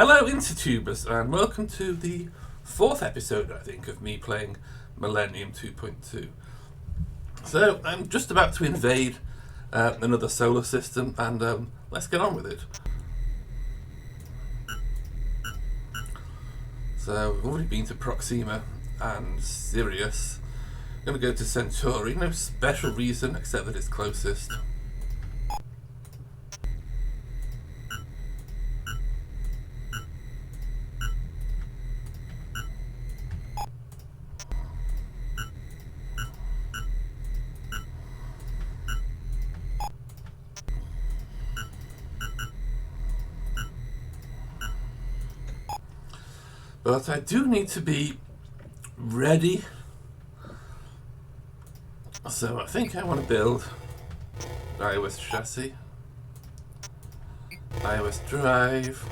Hello Intertubers, and welcome to the fourth episode, I think, of me playing Millennium 2.2. So, I'm just about to invade another solar system, and let's get on with it. So, we've already been to Proxima and Sirius. I'm going to go to Centauri, no special reason except that it's closest. But I do need to be ready. So I think I want to build iOS chassis, iOS drive,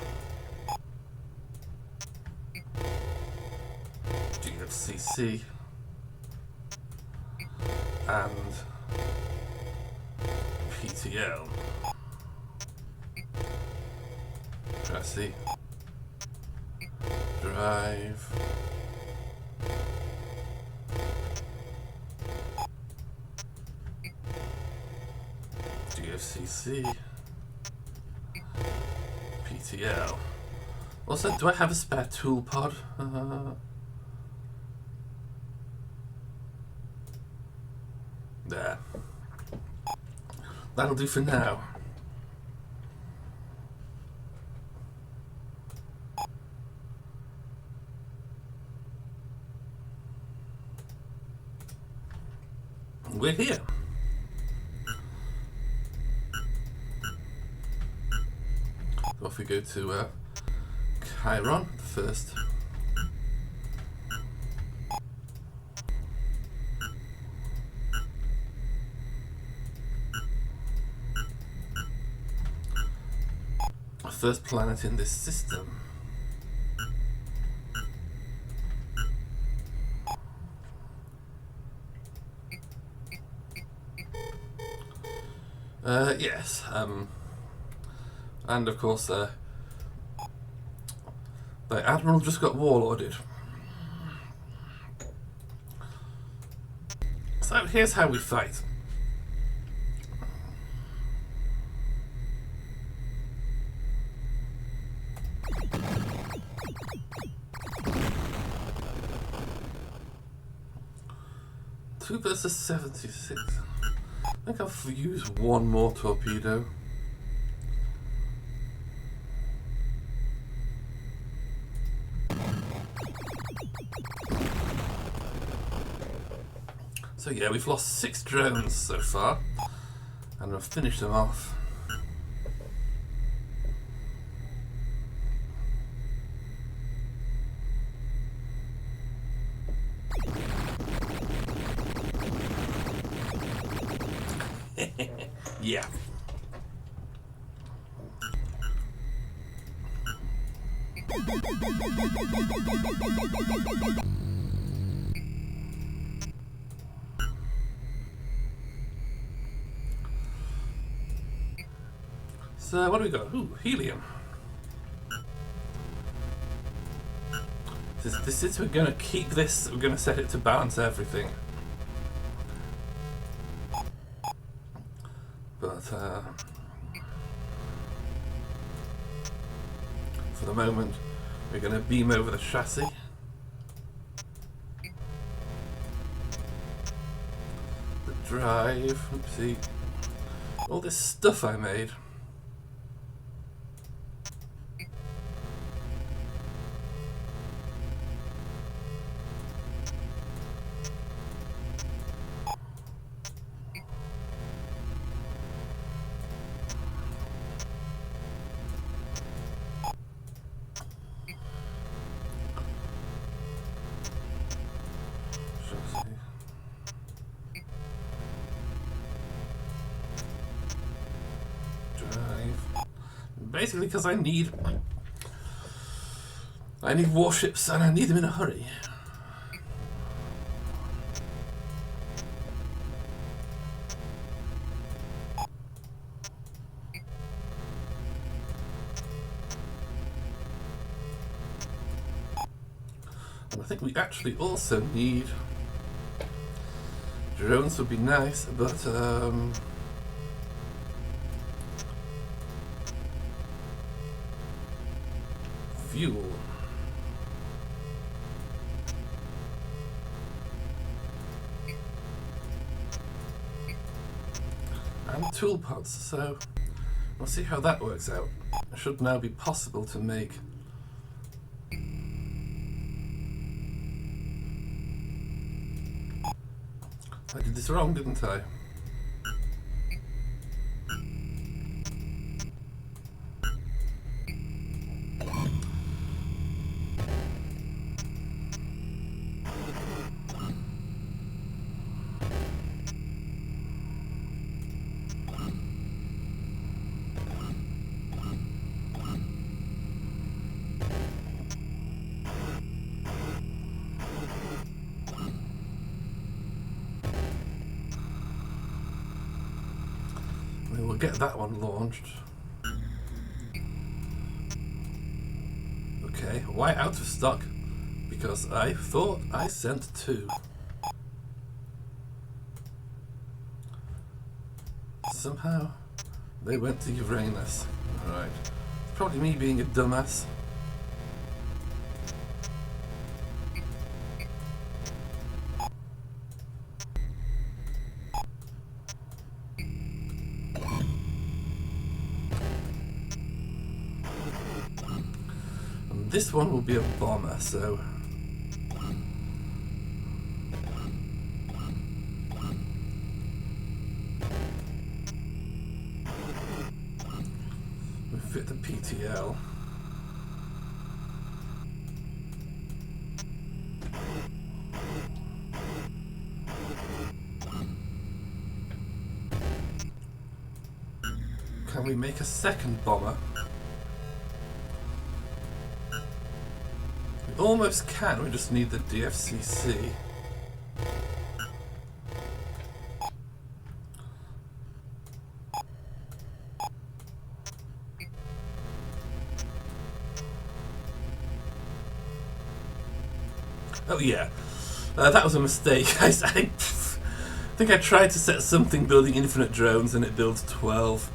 GFCC, and P.T.L. chassis, drive, GFCC, P.T.L. Also, do I have a spare tool pod? There. That'll do for now. We're here. So off we go to Chiron first. First planet in this system. Yes, and of course, the Admiral just got warlorded. So here's how we fight. Two versus 76. I think I'll use one more torpedo. So yeah, we've lost 6 drones so far, and I've finished them off. Yeah. So what do we got? Ooh, helium. This is, we're gonna keep this, we're gonna set it to balance everything. But for the moment, we're going to beam over the chassis. The drive, oopsie. All this stuff I made. Basically because I need warships and I need them in a hurry. And I think we actually also need... drones would be nice, but fuel. And tool pods, so we'll see how that works out. It should now be possible to make I did this wrong, didn't I? We'll get that one launched. Okay, why out of stock? Because I thought I sent 2. Somehow they went to Uranus. Alright. It's probably me being a dumbass. This one will be a bomber, so we fit the P.T.L. Can we make a second bomber? Almost can, we just need the DFCC. Oh yeah, that was a mistake. I think I tried to set something building infinite drones and it builds 12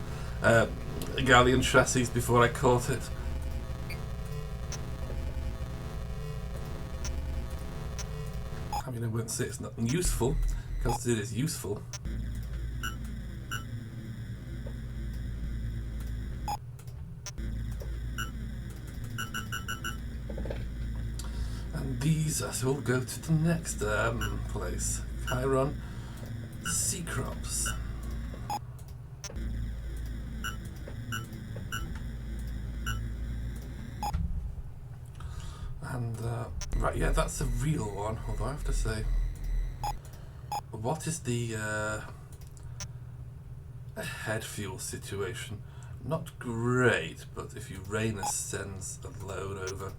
galleon chassis before I caught it. I mean, I wouldn't say it's not useful, because it is useful. And these will go to the next place. Chiron, Cecrops. And, right, yeah, that's a real one, although I have to say, what is the head fuel situation? Not great, but if Uranus sends a load over.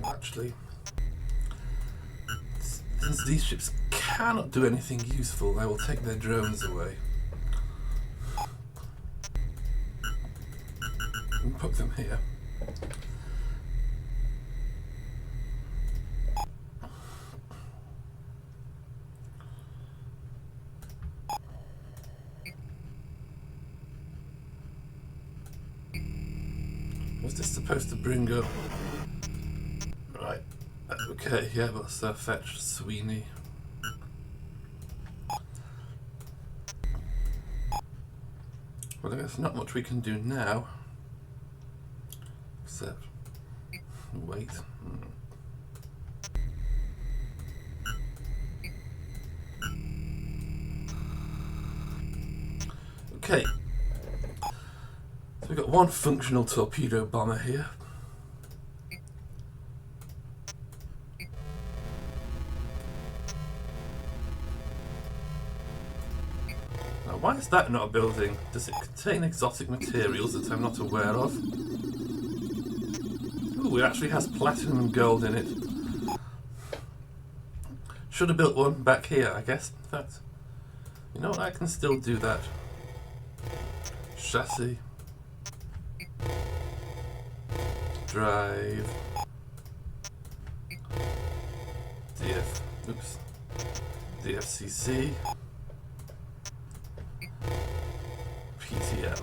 Actually, since these ships cannot do anything useful, I will take their drones away and put them here. Was this supposed to bring up? Right. Okay, yeah, let's fetch Sweeney. Well, there's not much we can do now, except wait. Okay, so we've got one functional torpedo bomber here. Why is that not a building? Does it contain exotic materials that I'm not aware of? Ooh, it actually has platinum and gold in it. Should have built one back here, I guess. In fact, You know what, I can still do that. Chassis. Drive. DFCC. P.T.L.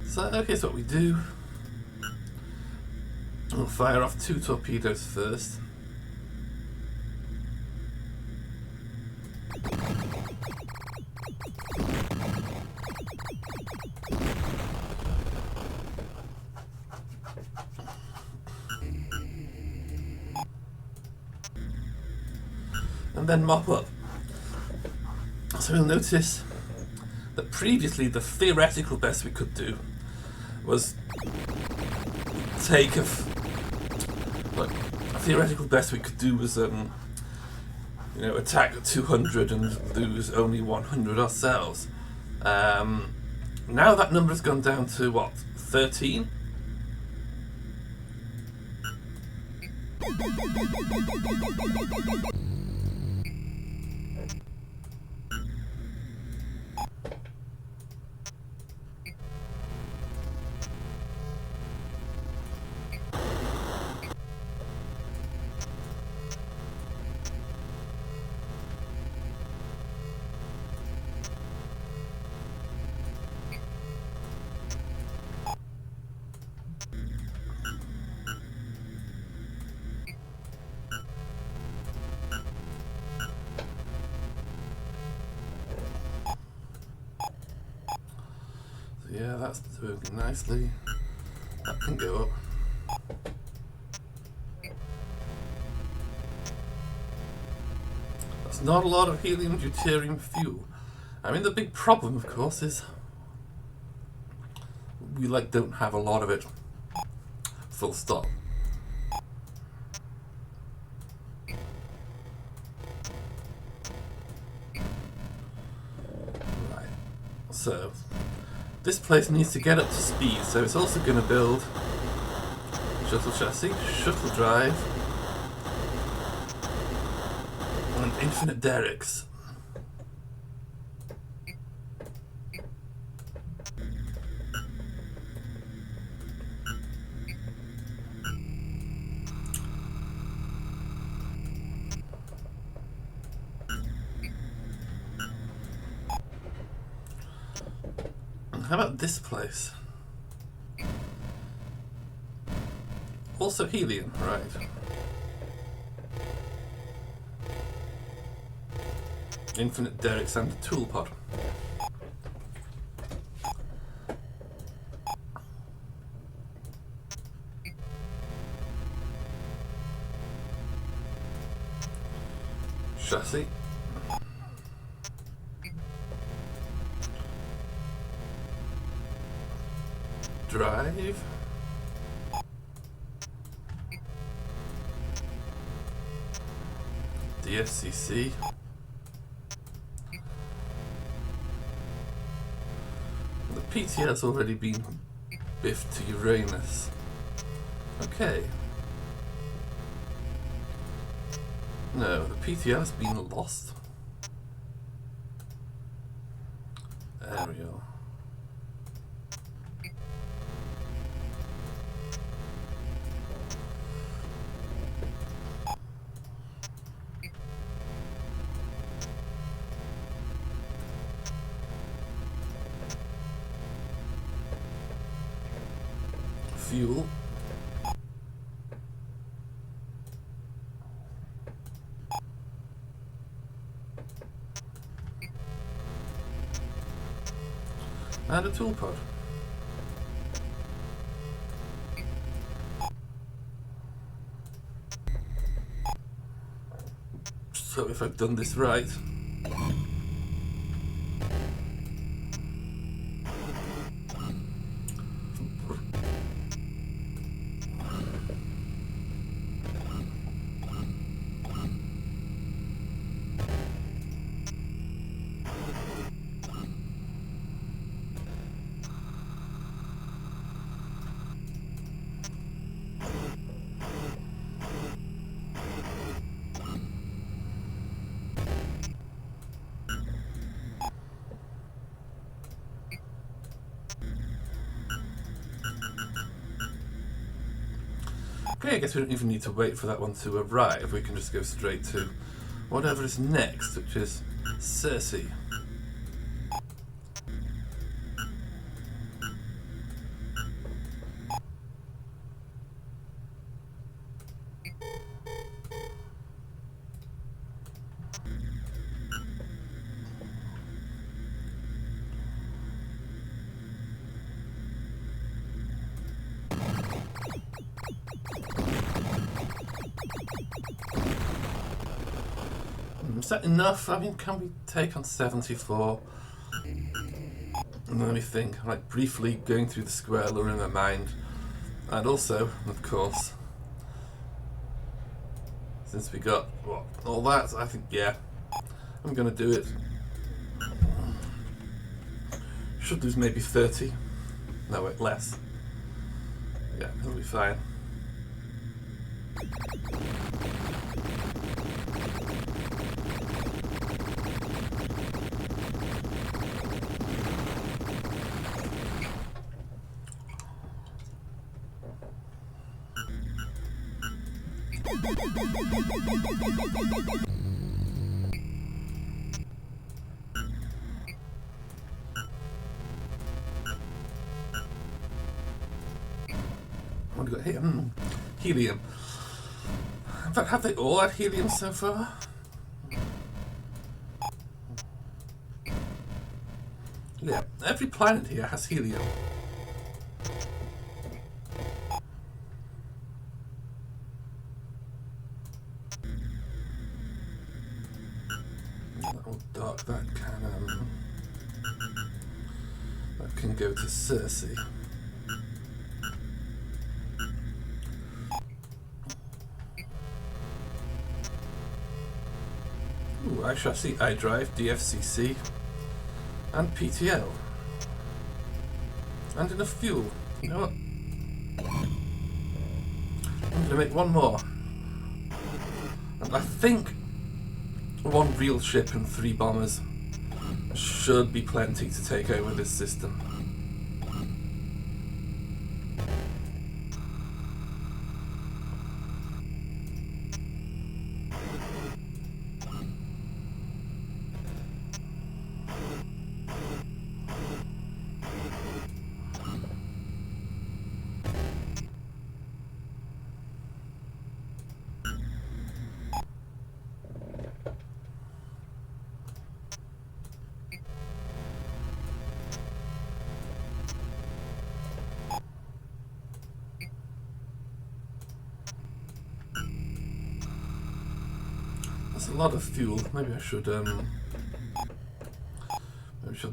So, okay, so what we do, we'll fire off 2 torpedoes first. And then mop up. So you'll notice that previously the theoretical best we could do was take a theoretical best we could do was attack 200 and lose only 100 ourselves. Now that number has gone down to what, 13? Yeah, that's working nicely. That can go up. That's not a lot of helium deuterium fuel. I mean, the big problem, of course, is we don't have a lot of it. Full stop. Right. So this place needs to get up to speed, so it's also going to build shuttle chassis, shuttle drive, and infinite derricks. How about this place? Also helium, right. Infinite derricks and a tool pod. Chassis. Drive. DFCC. The P.T.L's already been biffed to Uranus. Okay. No, the P.T.L's been lost. Ariel. Fuel. And a tool pod. So if I've done this right, Okay, I guess we don't even need to wait for that one to arrive. We can just go straight to whatever is next, which is Circe. Is that enough? I mean, can we take on 74? Let me think. I'm like briefly going through the square law in my mind. And also, of course, since we got what, all that, I think, yeah, I'm going to do it. Should lose maybe 30. No, wait, less. Yeah, it'll be fine. What have we got here? Helium. In fact, have they all had helium so far? Yeah, every planet here has helium. That will dark, that can go to Circe. Ooh, I shall see iDrive, DFCC, and P.T.L. And enough fuel. You know what? I'm going to make one more. And I think one real ship and 3 bombers should be plenty to take over this system. That's a lot of fuel. Maybe I should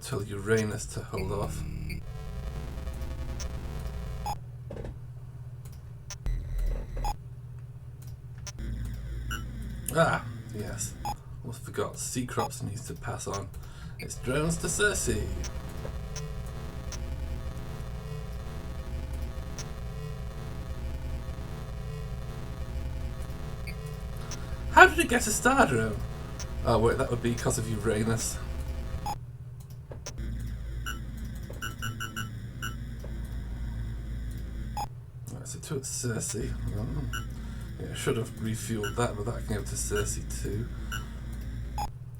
tell Uranus to hold off. Ah, yes. Almost forgot. Cecrops needs to pass on its drones to Circe. How did it get a star drone? Oh wait, that would be because of Uranus. Right, so to Circe. Yeah, I should have refueled that, but that can go to Circe too.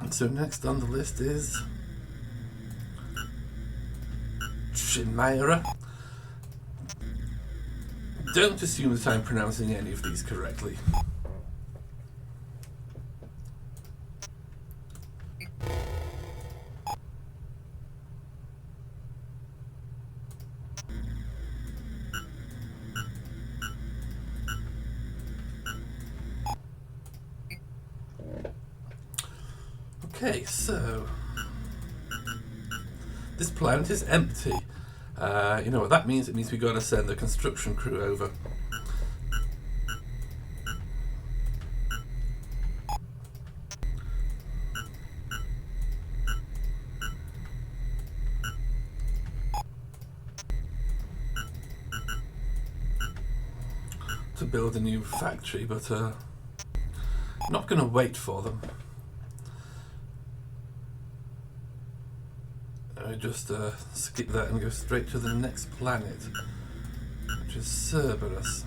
And so next on the list is Chimera. Don't assume that I'm pronouncing any of these correctly. Okay, so this planet is empty. You know what that means? It means we've got to send the construction crew over. To build a new factory, but not going to wait for them. I just skip that and go straight to the next planet, which is Cerberus.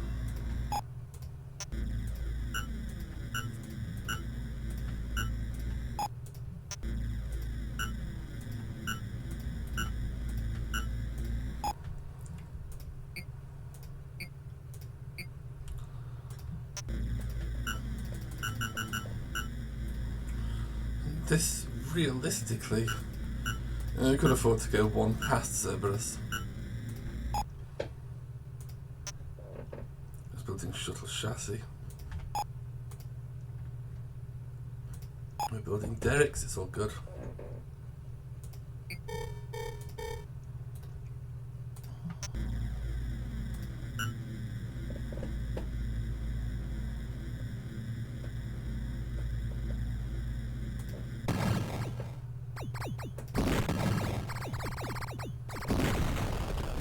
this realistically, I could afford to go one past Cerberus. Just building shuttle chassis. We're building derricks, it's all good.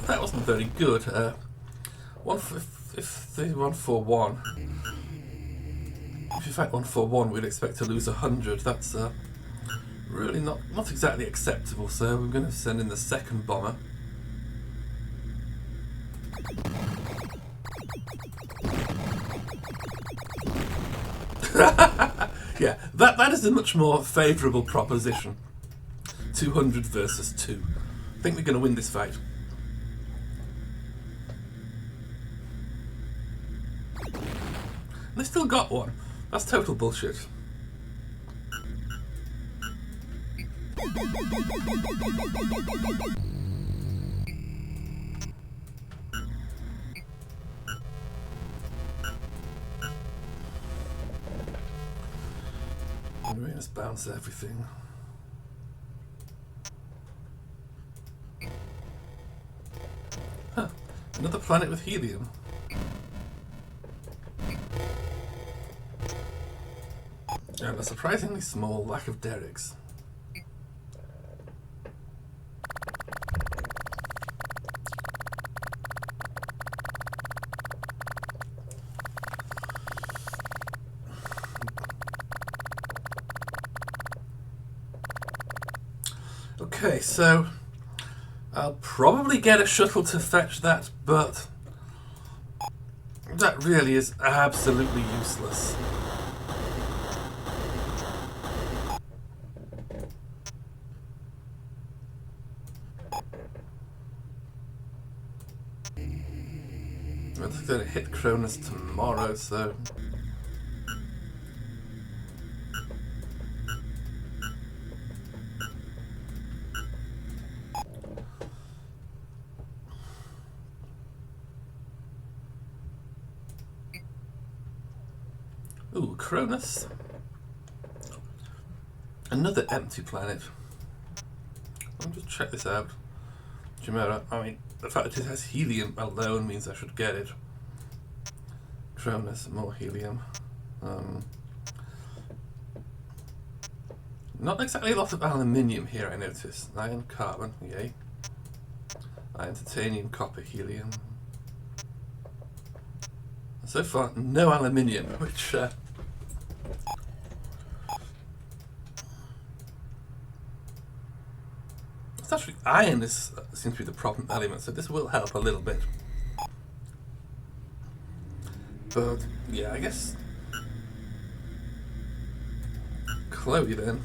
That wasn't very good. If they 141, if you fight 141, we'd expect to lose 100. That's really not exactly acceptable. So we're going to send in the second bomber. Yeah, that is a much more favourable proposition. 200 versus 2. I think we're going to win this fight. They still got one. That's total bullshit. Uranus bounce everything. Huh. Another planet with helium. And a surprisingly small lack of derricks. Okay, so I'll probably get a shuttle to fetch that, but that really is absolutely useless. It's going to hit Cronus tomorrow, so... Ooh, Cronus. Another empty planet. I'll just check this out. Chimera, I mean, the fact that it has helium alone means I should get it. Cronus, more helium. Not exactly a lot of aluminium here, I notice. Iron, carbon, yay. Iron, titanium, copper, helium. So far, no aluminium, which... it's actually iron seems to be the problem element, so this will help a little bit. But, yeah, I guess... Chloe, then.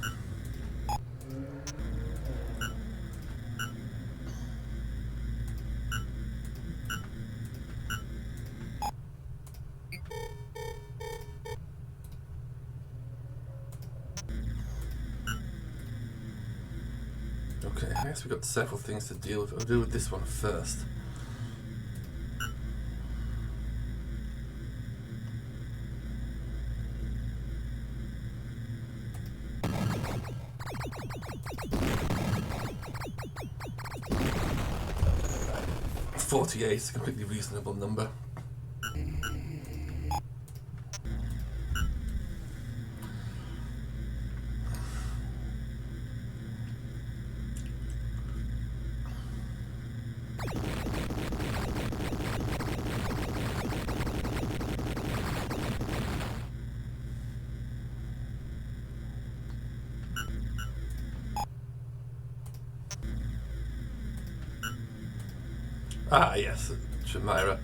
Okay, I guess we've got several things to deal with. I'll deal with this one first. $48 is a completely reasonable number. Ah, yes, Chimera.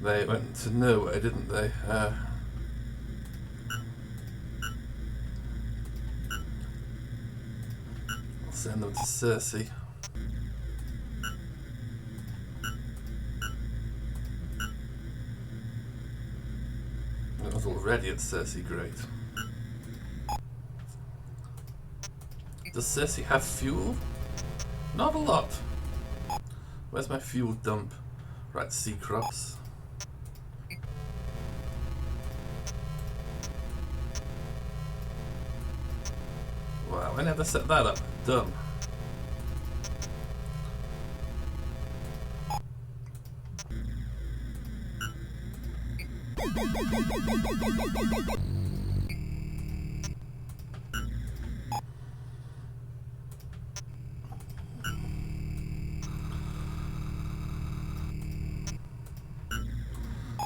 They went to nowhere, didn't they? I'll send them to Circe. I was already at Circe, great. Does Circe have fuel? Not a lot. Where's my fuel dump? Right, Cecrops. Wow, I never set that up. Dumb.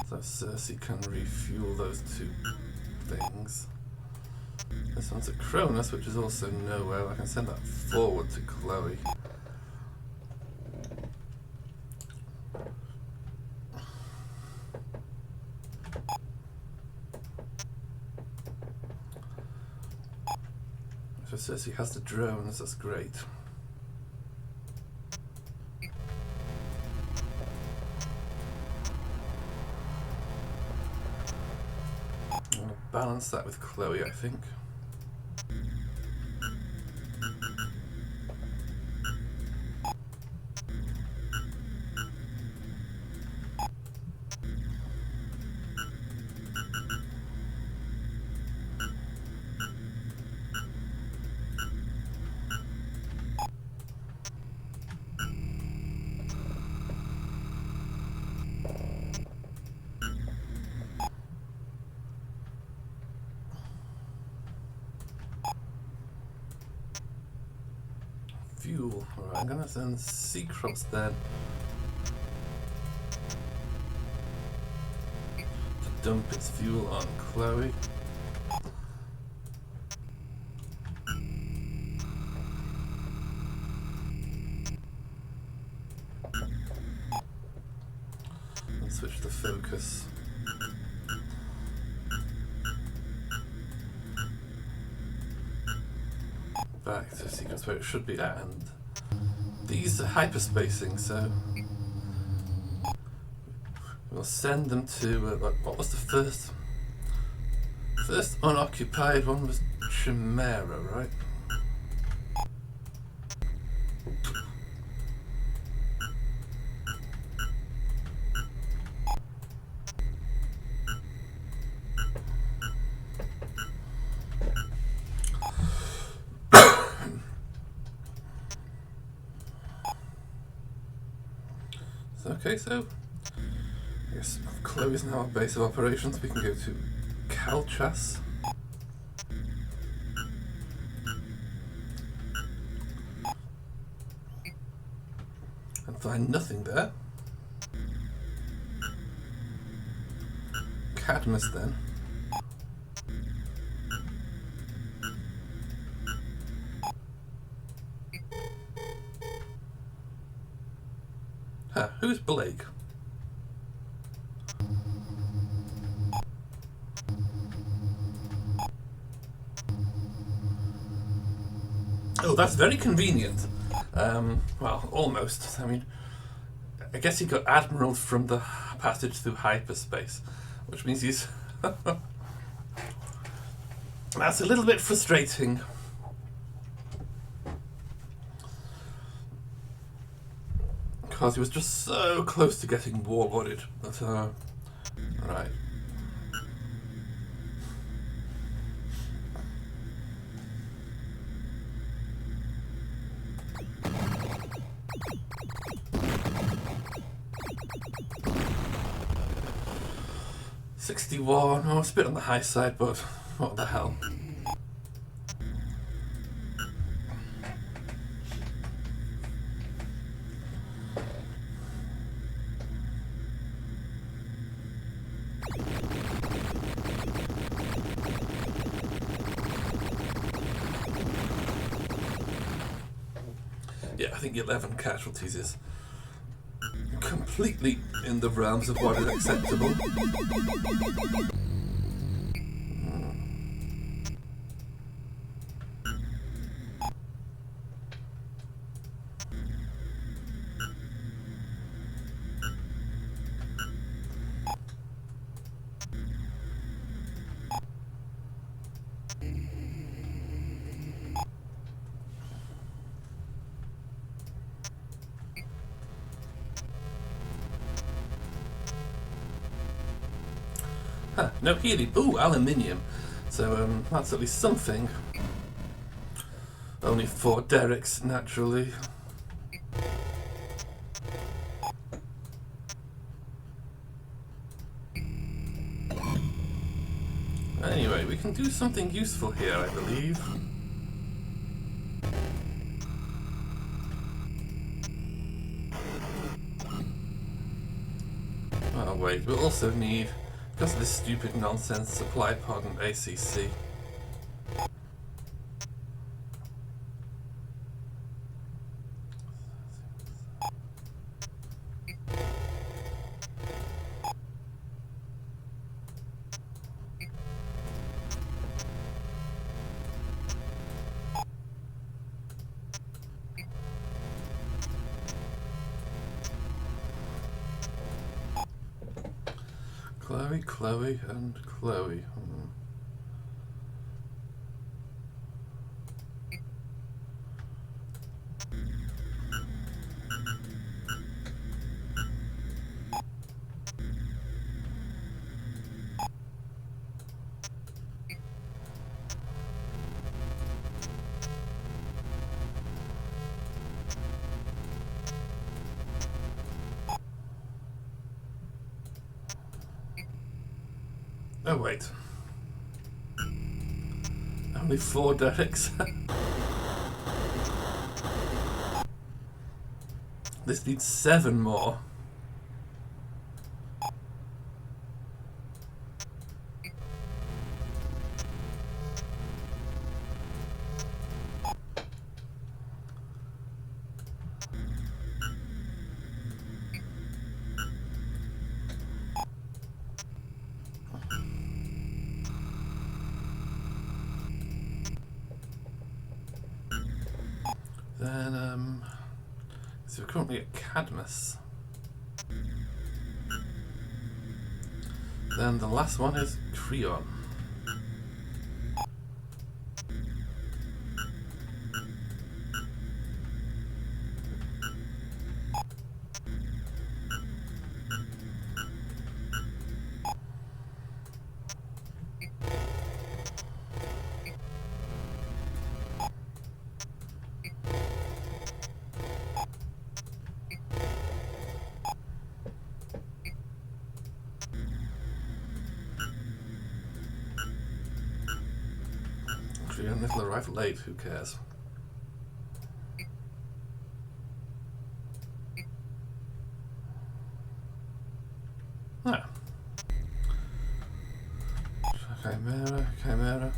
So Circe can refuel those two things. This one's at Cronus, which is also nowhere. I can send that forward to Chloe. So Circe has the drones, that's great. I'm going to balance that with Chloe, I think. Fuel. Alright, I'm gonna send Cecrops then to dump its fuel on Chloe. And switch the focus. Back to Cecrops where it should be at, and these are hyperspacing, so we'll send them to what was the first unoccupied one was Chimera, right? Okay, so I guess Chloe's now our base of operations. We can go to Calchas. And find nothing there. Cadmus then. Who's Blake? Oh, that's very convenient. Well, almost. I mean, I guess he got Admiral from the passage through hyperspace, which means he's... That's a little bit frustrating. Because he was just so close to getting warboarded, but right. $61. Oh, it's a bit on the high side, but what the hell. Yeah, I think 11 casualties is completely in the realms of what is acceptable. Huh, no helium. Ooh, aluminium. So that's at least something. Only 4 derricks, naturally. Anyway, we can do something useful here, I believe. Oh wait, we'll also need, because of this stupid nonsense, supply pod and ACC. Chloe, and Chloe. Oh wait. Only 4 derricks. This needs 7 more. Then, so we're currently at Cadmus. Then the last one is Creon. Creon, it'll arrive late, who cares? Ah. Chimera.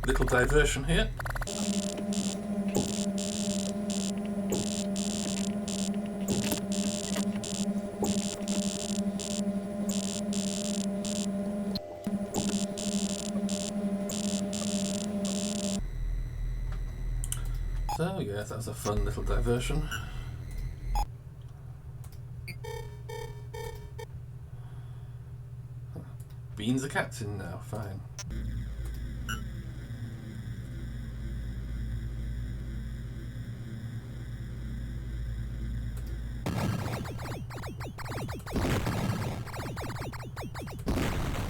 Little diversion here. So yes, that's a fun little diversion. Bean's a captain now, fine.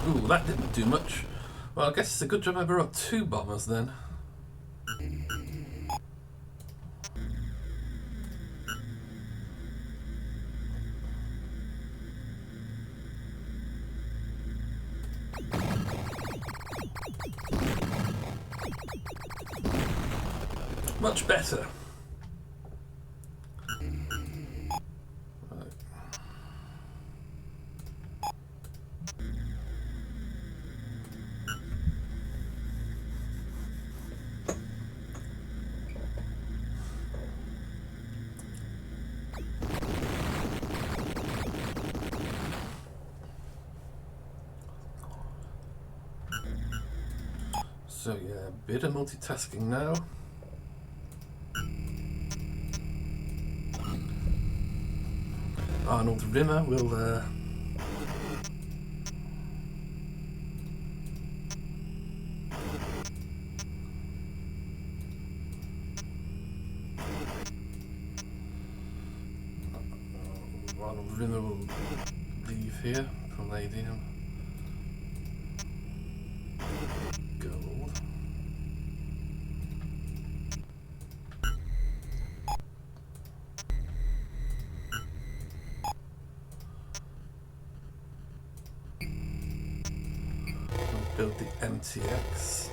Ooh, that didn't do much. Well, I guess it's a good job I brought 2 bombers then. Much better. So yeah, a bit of multitasking now. Arnold Rimmer will leave here. Palladium. Gold. Build the MTX.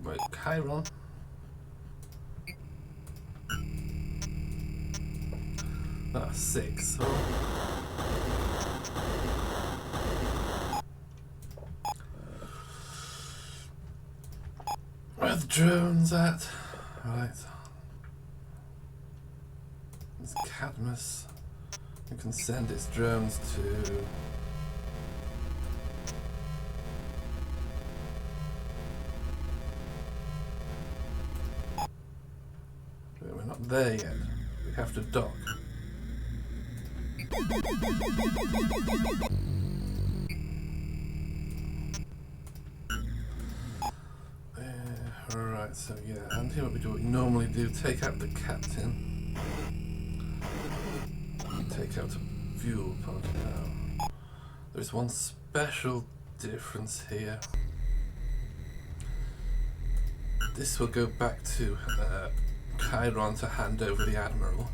Right, Chiron. That's 6. So where are the drones at? Right. There's Cadmus. We can send its drones to we're not there yet. We have to dock. Alright, so yeah, and here what we do, what we normally do, take out the captain. Take out a fuel pod now. There's one special difference here. This will go back to Chiron to hand over the Admiral.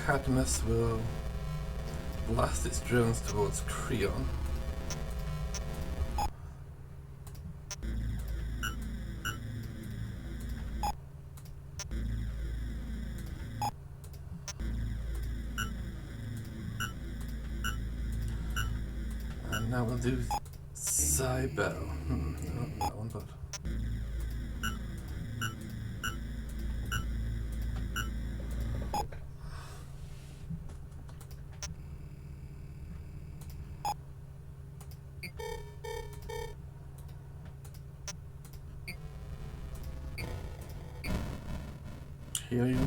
Cadmus will blast its drones towards Creon. And now we'll do Cybele. Not that one, but hear you.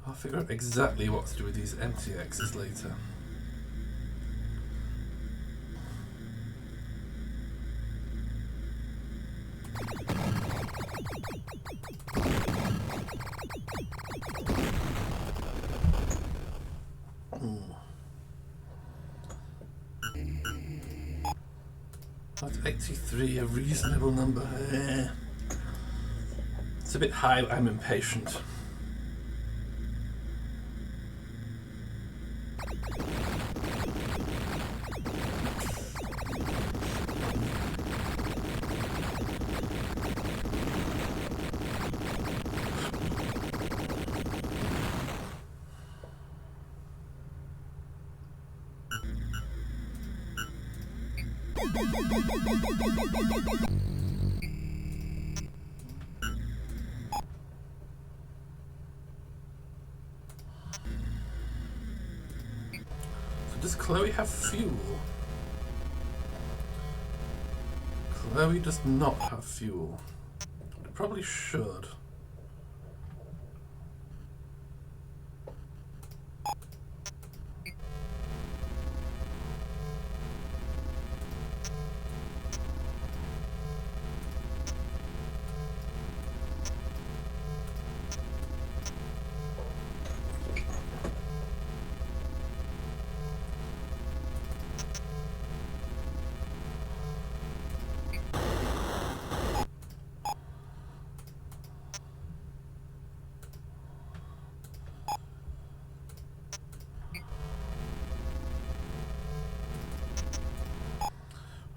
I'll figure out exactly what to do with these MTXs later. That's 83, a reasonable number. It's a bit high, I'm impatient. Does Chloe have fuel? Chloe does not have fuel. It probably should.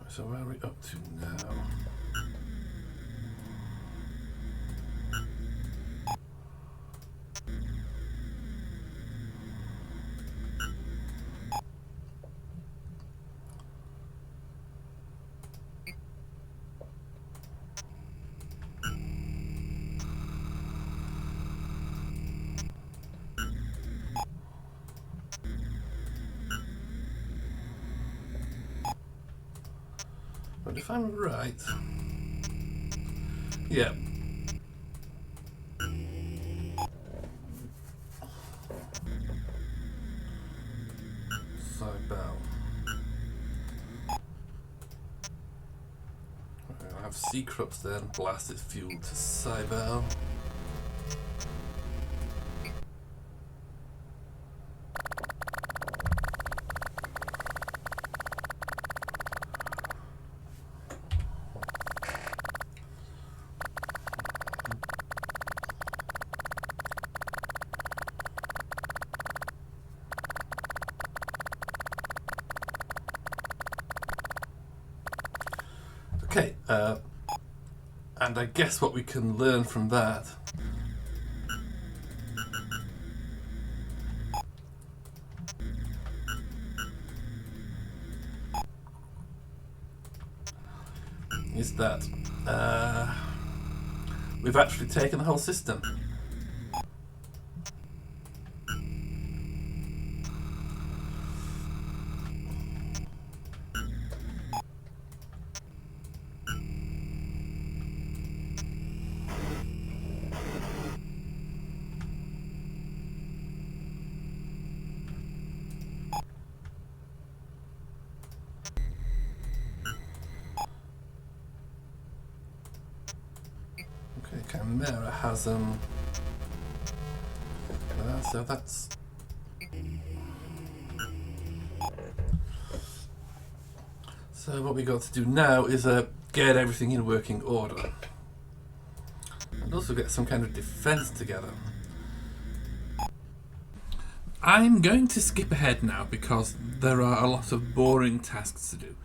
So where are we up to now? But if I'm right... Yeah. Cybele. I'll have Cecrops then blast its fuel to Cybele. Okay, and I guess what we can learn from that is that we've actually taken the whole system. Chimera has so that's so what we got to do now is get everything in working order and also get some kind of defense together. I'm going to skip ahead now because there are a lot of boring tasks to do.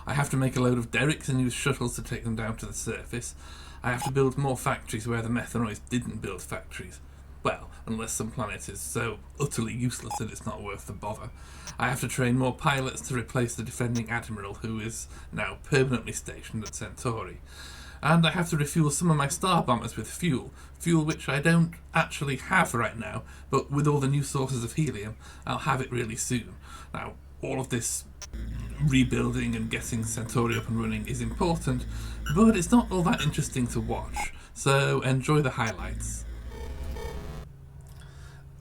I have to make a load of derricks and use shuttles to take them down to the surface. I have to build more factories where the Methanoids didn't build factories. Well, unless some planet is so utterly useless that it's not worth the bother. I have to train more pilots to replace the defending admiral who is now permanently stationed at Centauri. And I have to refuel some of my star bombers with fuel which I don't actually have right now, but with all the new sources of helium, I'll have it really soon. Now, all of this rebuilding and getting Centauri up and running is important, but it's not all that interesting to watch, so enjoy the highlights.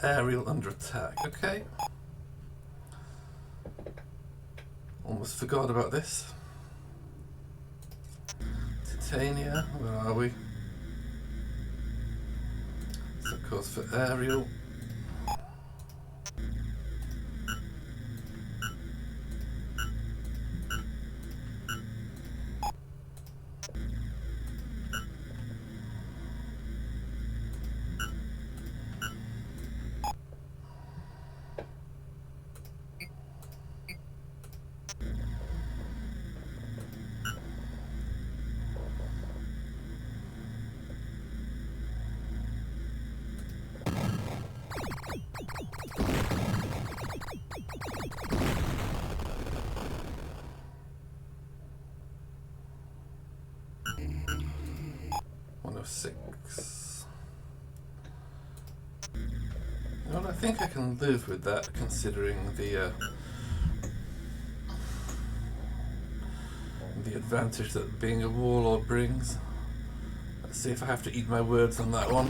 Ariel under attack, okay. Almost forgot about this. Titania, where are we? So of course for Ariel. Six. Well, I think I can live with that, considering the advantage that being a warlord brings. Let's see if I have to eat my words on that one.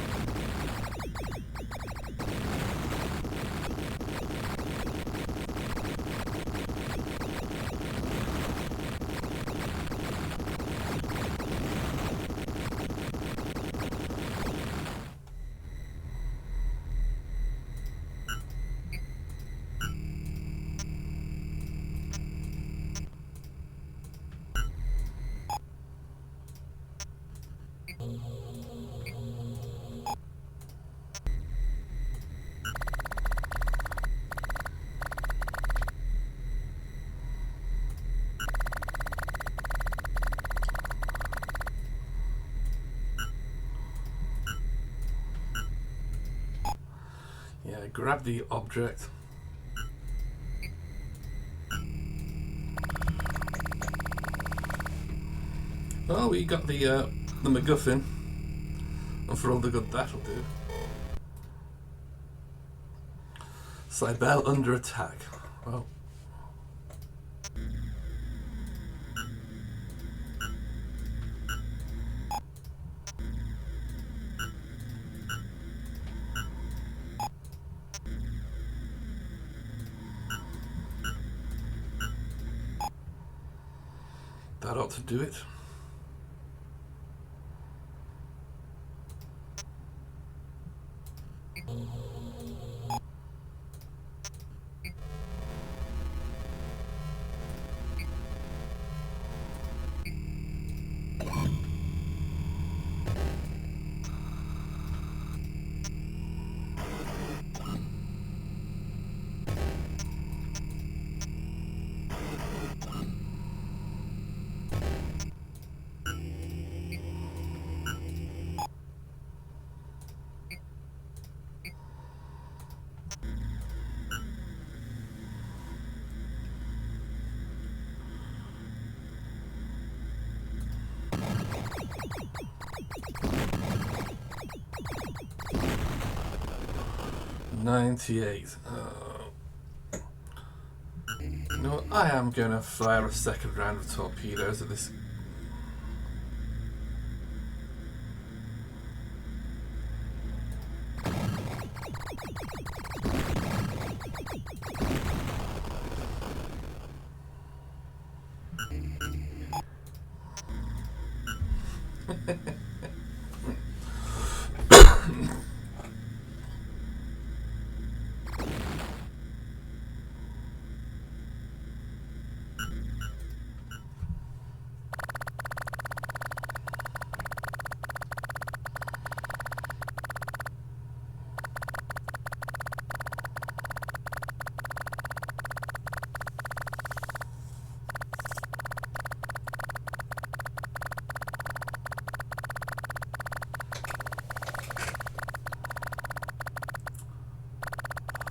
Yeah, grab the object. Oh, we got the Macguffin, and for all the good that'll do. Cybele under attack. Well, That ought to do it. $98. You know what? I am going to fire a second round of torpedoes at this.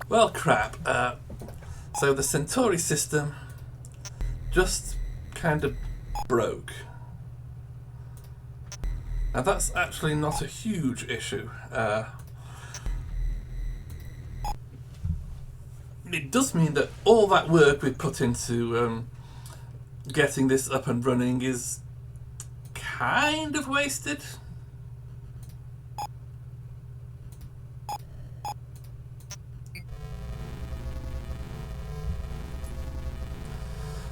Well, crap. So the Centauri system just kind of broke. Now that's actually not a huge issue. It does mean that all that work we put into getting this up and running is kind of wasted.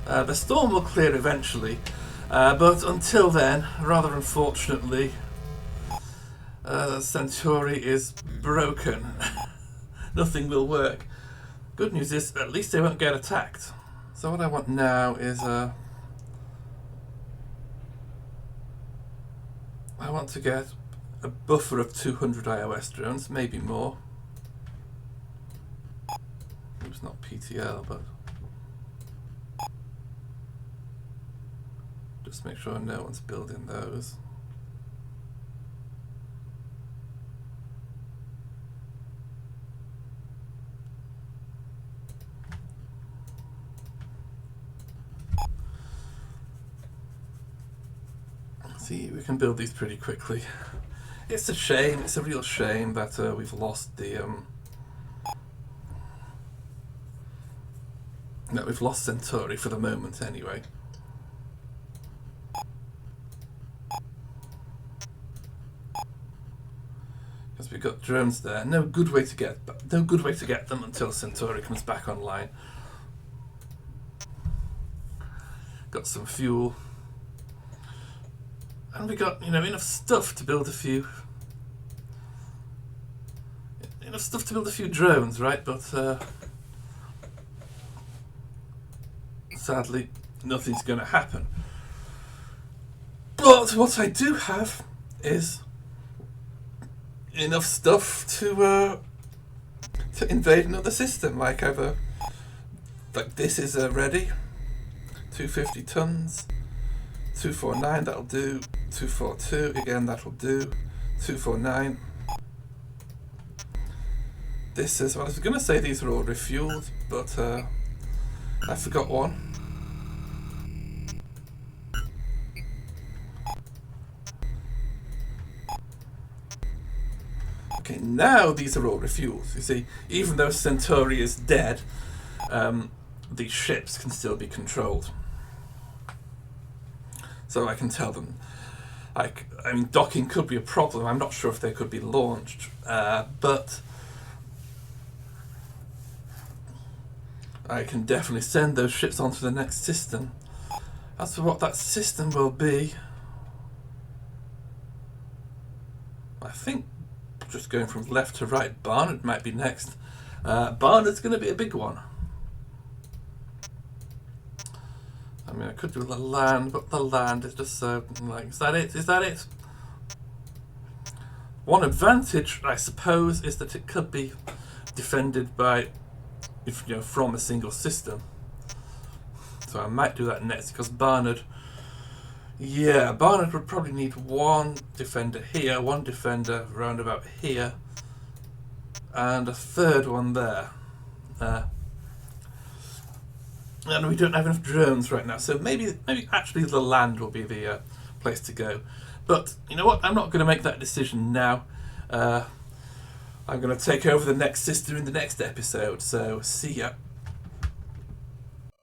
The storm will clear eventually, but until then, rather unfortunately, Centauri is broken. Nothing will work. Good news is, at least they won't get attacked. So what I want now is, I want to get a buffer of 200 iOS drones, maybe more. It's not P.T.L, but just make sure no one's building those. See, we can build these pretty quickly. It's a shame, it's a real shame that we've lost the we've lost Centauri for the moment anyway. Because we've got drones there. No good way to get them until Centauri comes back online. Got some fuel. And we got, enough stuff to build a few drones, right? But sadly, nothing's going to happen. But what I do have is enough stuff to invade another system. Like this is ready. 250 tons. 249, that'll do. 242, again, that'll do. 249. This is, well, I was going to say these are all refueled, but I forgot one. Okay, now these are all refueled. You see, even though Centauri is dead, these ships can still be controlled. So I can tell them, docking could be a problem. I'm not sure if they could be launched, but I can definitely send those ships onto the next system As for what that system will be, I think just going from left to right, Barnard might be next. Barnard's going to be a big one. I mean, I could do the land, but the land is just so, like, is that it? Is that it? One advantage, I suppose, is that it could be defended by, from a single system. So I might do that next, because Barnard would probably need one defender here, one defender round about here, and a third one there. And we don't have enough drones right now, so maybe actually the land will be the place to go. But you know what? I'm not going to make that decision now. I'm going to take over the next system in the next episode, so see ya.